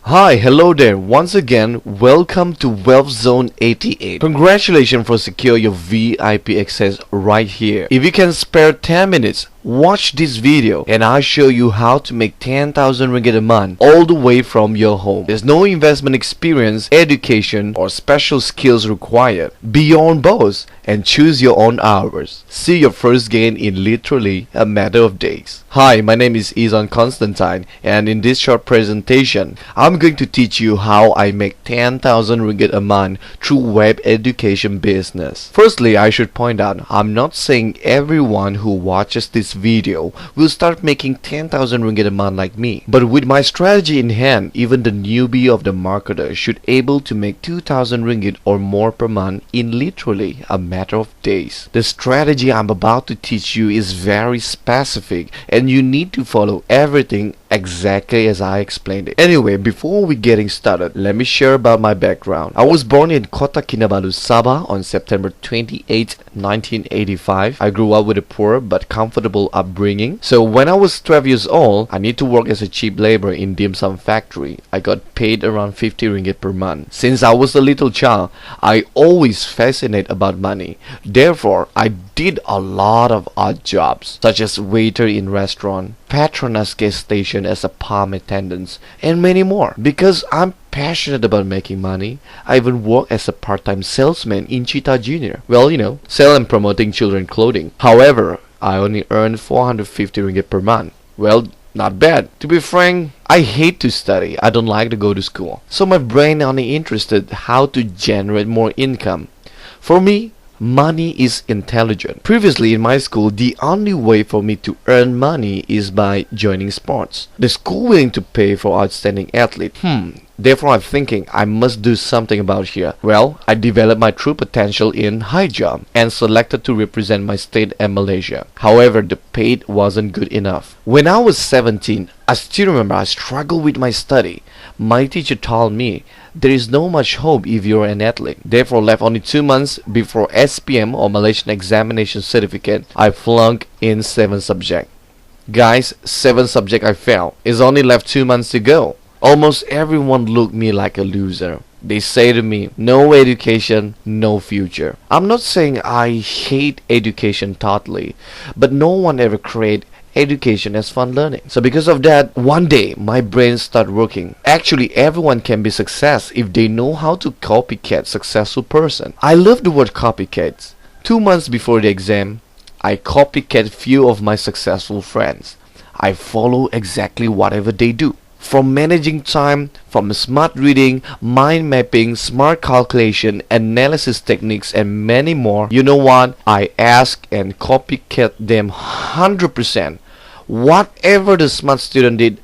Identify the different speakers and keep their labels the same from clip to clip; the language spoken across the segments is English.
Speaker 1: Hi, hello there. Once again, welcome to WealthZone88. Congratulations for secure your VIP access right here. If you can spare 10 minutes, watch this video and I'll show you how to make 10,000 ringgit a month all the way from your home. There's no investment experience, education or special skills required. Be your own boss and choose your own hours. See your first gain in literally a matter of days. Hi, my name is Izon Constantine and in this short presentation, I'm going to teach you how I make 10,000 ringgit a month through web education business. Firstly, I should point out, I'm not saying everyone who watches this video will start making 10,000 ringgit a month like me. But with my strategy in hand, even the newbie of the marketer should able to make 2,000 ringgit or more per month in literally a matter of days. The strategy I'm about to teach you is very specific and you need to follow everything exactly as I explained it. Anyway, before we getting started, let me share about my background. I was born in Kota Kinabalu, Sabah on September 28, 1985. I grew up with a poor but comfortable upbringing. So when I was 12 years old, I need to work as a cheap laborer in dim sum factory. I got paid around 50 ringgit per month. Since I was a little child, I always fascinated about money. Therefore, I did a lot of odd jobs, such as waiter in restaurant, Petronas gas station as a palm attendant, and many more. Because I'm passionate about making money, I even work as a part-time salesman in Cheetah Junior. Well, sell and promoting children clothing. However, I only earned 450 ringgit per month. Well, not bad. To be frank, I hate to study. I don't like to go to school. So my brain only interested how to generate more income. For me, money is intelligent. Previously in my school, the only way for me to earn money is by joining sports. The school willing to pay for outstanding athlete. Therefore I'm thinking I must do something about here. Well, I developed my true potential in high jump and selected to represent my state and Malaysia. However, the pay wasn't good enough. When I was 17, I still remember I struggled with my study. My teacher told me there is no much hope if you're an athlete. Therefore, left only 2 months before SPM or Malaysian Examination Certificate, I flunked in 7 subjects. Guys, 7 subjects I failed. It's only left 2 months to go. Almost everyone looked me like a loser. They say to me, no education, no future. I'm not saying I hate education totally, but no one ever create education as fun learning. So because of that, one day my brain started working. Actually, everyone can be success if they know how to copycat successful person. I love the word copycats. 2 months before the exam, I copycat few of my successful friends. I follow exactly whatever they do. From managing time, from smart reading, mind mapping, smart calculation, analysis techniques, and many more. You know what? I ask and copycat them 100%. Whatever the smart student did,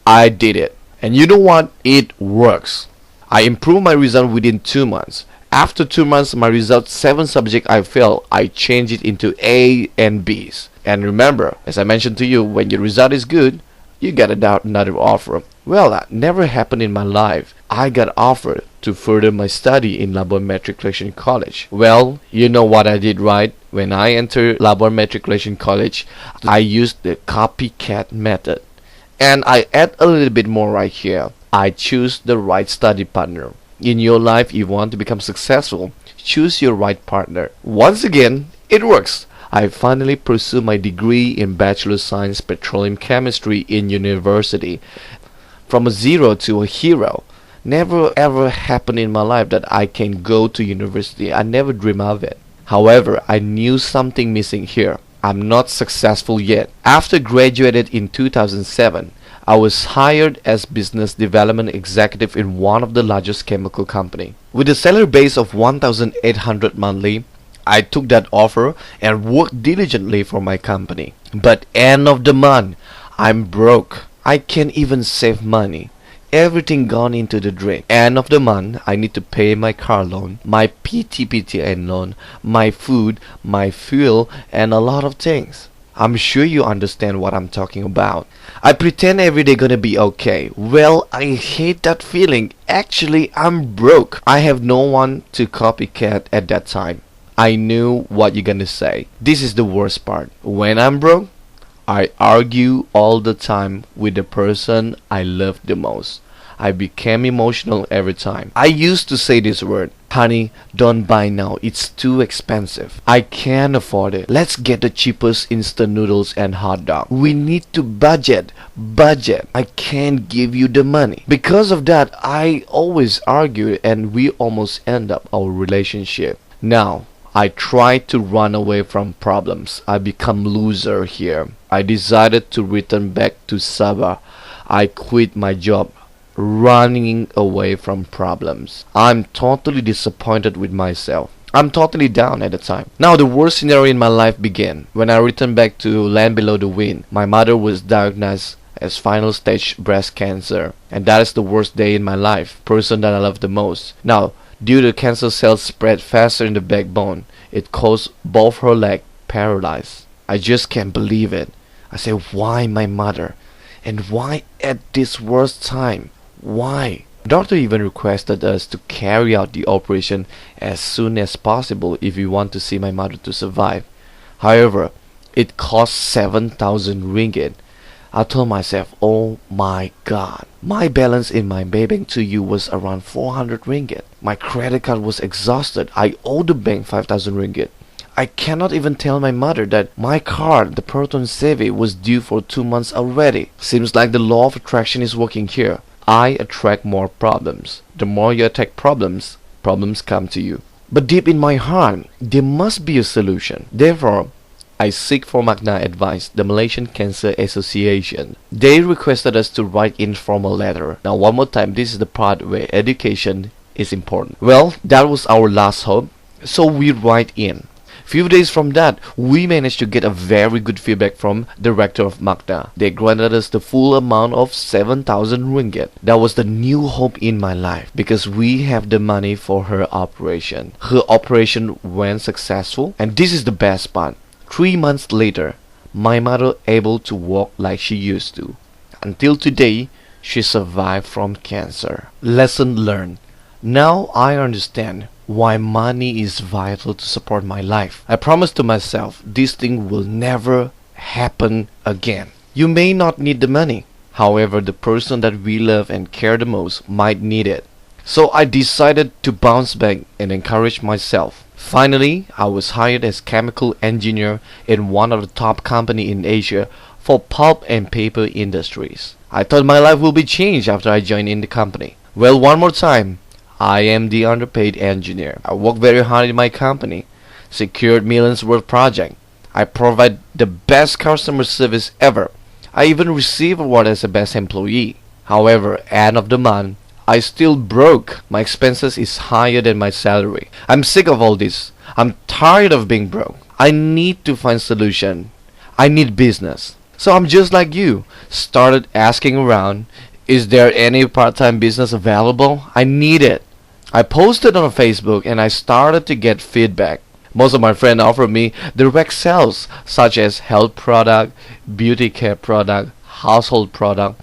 Speaker 1: I did it. And you know what? It works. I improved my result within 2 months. After 2 months, my result 7 subjects I failed, I changed it into A and B's. And remember, as I mentioned to you, when your result is good, you get another offer. Well, that never happened in my life. I got offered to further my study in Labuan Matriculation College. Well, you know what I did, right? When I entered Labuan Matriculation College, I used the copycat method. And I add a little bit more right here. I choose the right study partner. In your life, if you want to become successful, choose your right partner. Once again, it works. I finally pursued my degree in Bachelor of Science Petroleum Chemistry in university. From a zero to a hero. Never ever happened in my life that I can go to university. I never dreamed of it. However, I knew something missing here. I'm not successful yet. After graduated in 2007, I was hired as business development executive in one of the largest chemical company. With a salary base of 1,800 monthly, I took that offer and worked diligently for my company. But end of the month, I'm broke. I can't even save money. Everything gone into the drain. End of the month, I need to pay my car loan, my PTPTN loan, my food, my fuel, and a lot of things. I'm sure you understand what I'm talking about. I pretend every day gonna be okay. Well, I hate that feeling. Actually, I'm broke. I have no one to copycat at that time. I knew what you're gonna say. This is the worst part. When I'm broke, I argue all the time with the person I love the most. I became emotional every time. I used to say this word, honey, don't buy now, it's too expensive. I can't afford it. Let's get the cheapest instant noodles and hot dog. We need to budget. I can't give you the money. Because of that, I always argued and we almost end up our relationship. Now, I tried to run away from problems. I become loser here. I decided to return back to Sabah. I quit my job, running away from problems. I'm totally disappointed with myself. I'm totally down at the time. Now the worst scenario in my life began. When I returned back to land below the wind, my mother was diagnosed as final stage breast cancer. And that is the worst day in my life. Person that I love the most. Now, due to cancer cells spread faster in the backbone, it caused both her legs paralyzed. I just can't believe it. I say, why my mother? And why at this worst time? Why? The doctor even requested us to carry out the operation as soon as possible if we want to see my mother to survive. However, it cost 7,000 ringgit. I told myself, oh my god, my balance in my bank to you was around 400 ringgit. My credit card was exhausted. I owed the bank 5,000 ringgit. I cannot even tell my mother that my card, the Proton Savvy, was due for 2 months already. Seems like the law of attraction is working here. I attract more problems. The more you attack problems, problems come to you. But deep in my heart, there must be a solution. Therefore, I seek for Magna advice, the Malaysian Cancer Association. They requested us to write informal letter. Now one more time, this is the part where education is important. Well, that was our last hope. So we write in. Few days from that, we managed to get a very good feedback from the director of Magna. They granted us the full amount of 7,000 ringgit. That was the new hope in my life because we have the money for her operation. Her operation went successful, and this is the best part. 3 months later, my mother able to walk like she used to. Until today, she survived from cancer. Lesson learned. Now I understand why money is vital to support my life. I promised to myself this thing will never happen again. You may not need the money. However, the person that we love and care the most might need it. So I decided to bounce back and encourage myself. Finally, I was hired as chemical engineer in one of the top company in Asia for pulp and paper industries. I thought my life will be changed after I joined in the company. Well, one more time. I am the underpaid engineer. I work very hard in my company, secured millions worth project. I provide the best customer service ever. I even receive award as the best employee. However, end of the month, I still broke. My expenses is higher than my salary. I'm sick of all this. I'm tired of being broke. I need to find solution. I need business. So I'm just like you. Started asking around, is there any part-time business available? I need it. I posted on Facebook and I started to get feedback. Most of my friends offered me direct sales such as health product, beauty care product, household product.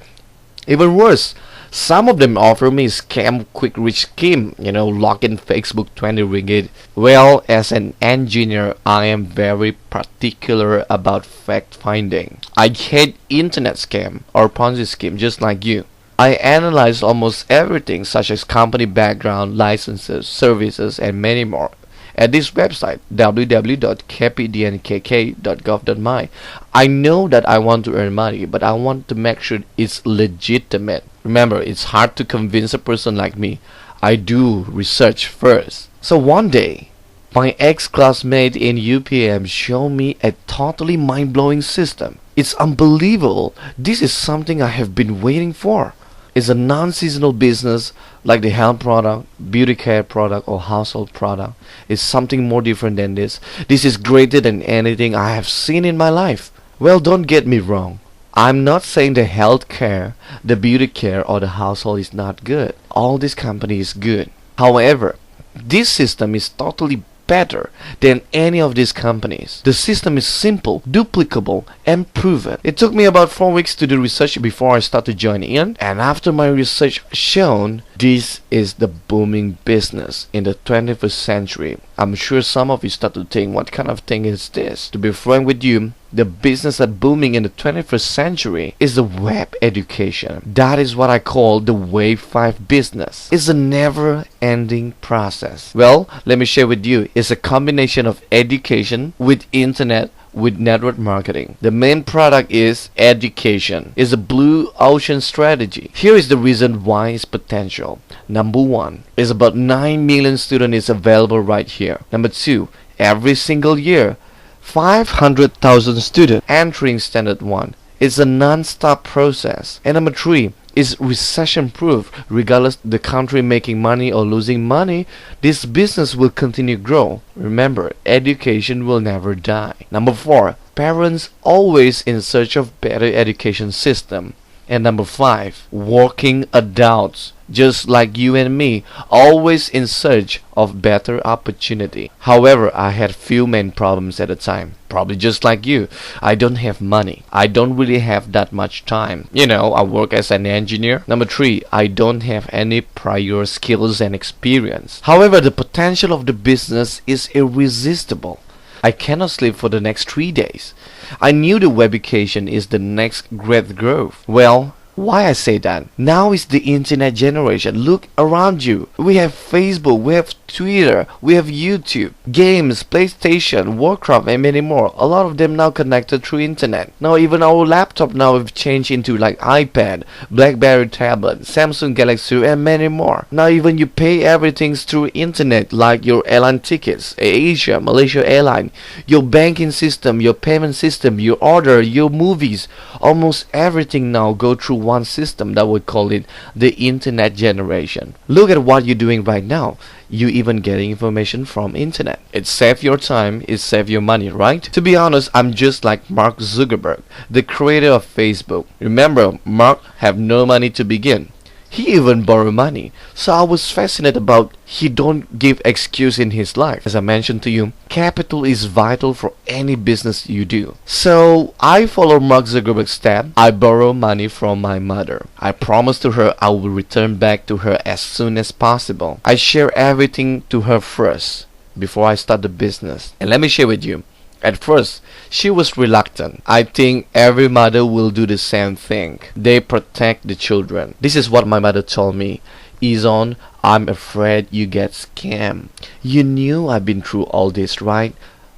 Speaker 1: Even worse, some of them offer me scam quick rich scheme, log in Facebook 20 ringgit. Well, as an engineer, I am very particular about fact finding. I hate internet scam or Ponzi scheme just like you. I analyze almost everything such as company background, licenses, services, and many more. At this website, www.kpdnkk.gov.my, I know that I want to earn money, but I want to make sure it's legitimate. Remember, it's hard to convince a person like me. I do research first. So one day, my ex-classmate in UPM showed me a totally mind-blowing system. It's unbelievable. This is something I have been waiting for. It's a non-seasonal business like the health product, beauty care product, or household product. It's something more different than this. This is greater than anything I have seen in my life. Well, don't get me wrong. I'm not saying the health care, the beauty care, or the household is not good. All this company is good. However, this system is totally better than any of these companies. The system is simple, duplicable, and proven. It took me about 4 weeks to do research before I started joining in, and after my research shown, this is the booming business in the 21st century. I'm sure some of you start to think, what kind of thing is this? To be frank with you, the business that's booming in the 21st century is the web education. That is what I call the Wave 5 business. It's a never-ending process. Well, let me share with you. It's a combination of education with internet with network marketing. The main product is education. It's a blue ocean strategy. Here is the reason why it's potential. Number one, is about 9 million students is available right here. Number two, every single year, 500,000 students entering standard 1. It's a non-stop process. And number three, is recession proof. Regardless the country making money or losing money, this business will continue to grow. Remember, education will never die. Number four, parents always in search of better education system. And number five, working adults just like you and me, always in search of better opportunity. However, I had few main problems at the time. Probably just like you. I don't have money. I don't really have that much time. I work as an engineer. Number three, I don't have any prior skills and experience. However, the potential of the business is irresistible. I cannot sleep for the next 3 days. I knew the web education is the next great growth. Well, why I say that? Now is the internet generation. Look around you. We have Facebook, we have Twitter, we have YouTube, games, PlayStation, Warcraft, and many more. A lot of them now connected through internet. Now even our laptop now have changed into like iPad, BlackBerry tablet, Samsung Galaxy, and many more. Now even you pay everything through internet, like your airline tickets, Asia, Malaysia Airline, your banking system, your payment system, your order, your movies. Almost everything now go through one system. That would call it the internet generation. Look at what you're doing right now. You even getting information from internet. It saves your time, it saves your money, right? To be honest, I'm just like Mark Zuckerberg, the creator of Facebook. Remember, Mark have no money to begin. He even borrow money. So I was fascinated about he don't give excuse in his life. As I mentioned to you, capital is vital for any business you do. So I follow Mark Zuckerberg's step. I borrow money from my mother. I promised to her I will return back to her as soon as possible. I share everything to her first before I start the business. And let me share with you. At first, she was reluctant. I think every mother will do the same thing. They protect the children. This is what my mother told me. Izon, I'm afraid you get scammed. You knew I've been through all this, right?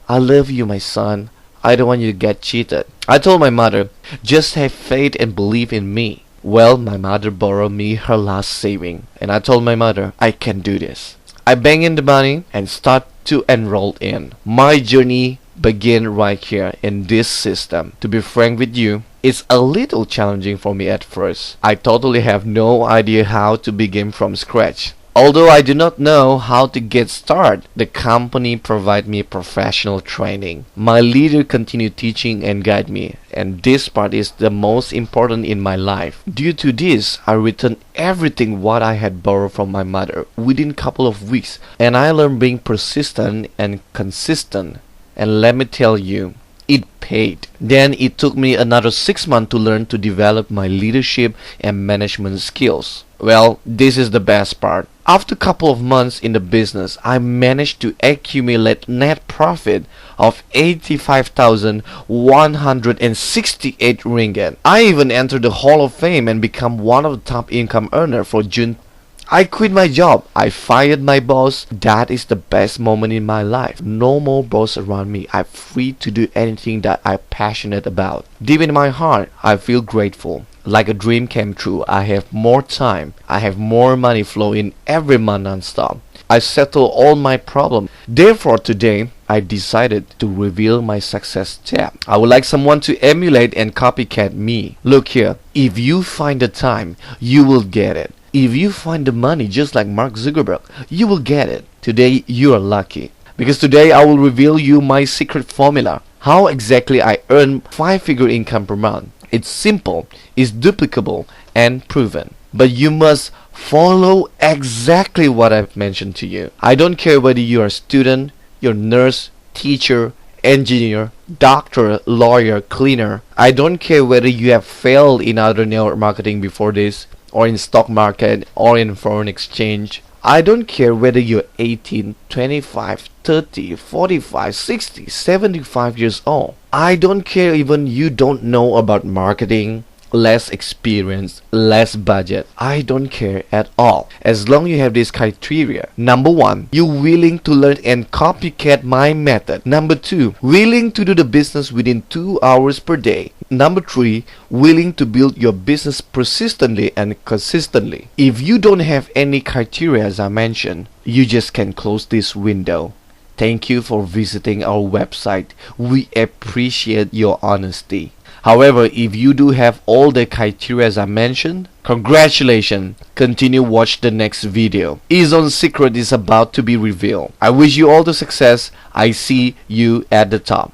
Speaker 1: I love you, my son. I don't want you to get cheated. I told my mother, just have faith and believe in me. Well, my mother borrowed me her last saving. And I told my mother, I can do this. I bang in the money and start to enroll in. My journey begin right here in this system. To be frank with you, it's a little challenging for me at first. I totally have no idea how to begin from scratch. Although I do not know how to get started, the company provide me professional training. My leader continue teaching and guide me, and this part is the most important in my life. Due to this, I returned everything what I had borrowed from my mother within couple of weeks, and I learned being persistent and consistent. And let me tell you, it paid. Then it took me another 6 months to learn to develop my leadership and management skills. Well, this is the best part. After a couple of months in the business, I managed to accumulate net profit of 85,168 ringgit. I even entered the Hall of Fame and become one of the top income earner for June. I quit my job. I fired my boss. That is the best moment in my life. No more boss around me. I'm free to do anything that I'm passionate about. Deep in my heart, I feel grateful. Like a dream came true. I have more time. I have more money flowing every month non-stop. I settle all my problems. Therefore, today, I decided to reveal my success step. I would like someone to emulate and copycat me. Look here. If you find the time, you will get it. If you find the money just like Mark Zuckerberg, you will get it. Today, you are lucky. Because today, I will reveal you my secret formula. How exactly I earn 5-figure income per month. It's simple, it's duplicable, and proven. But you must follow exactly what I've mentioned to you. I don't care whether you are a student, you're a nurse, teacher, engineer, doctor, lawyer, cleaner. I don't care whether you have failed in other network marketing before this, or in stock market, or in foreign exchange, I don't care whether you're 18, 25, 30, 45, 60, 75 years old. I don't care even you don't know about marketing, less experience, less budget. I don't care at all. As long you have this criteria. Number 1, you're willing to learn and copycat my method. Number 2, willing to do the business within 2 hours per day. Number 3, willing to build your business persistently and consistently. If you don't have any criteria as I mentioned, you just can close this window. Thank you for visiting our website. We appreciate your honesty. However, if you do have all the criteria as I mentioned, congratulations! Continue watch the next video. WealthZone secret is about to be revealed. I wish you all the success. I see you at the top.